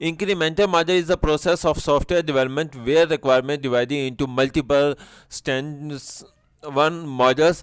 Incremental model is the process of software development where requirement divided into multiple stands one modules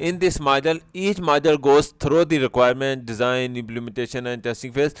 In this model each module goes through the requirement design implementation and testing phase.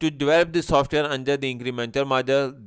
To develop the software under the incremental model,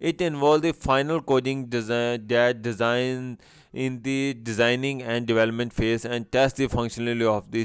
It involves the final coding design in the designing and development phase and test the functionality of the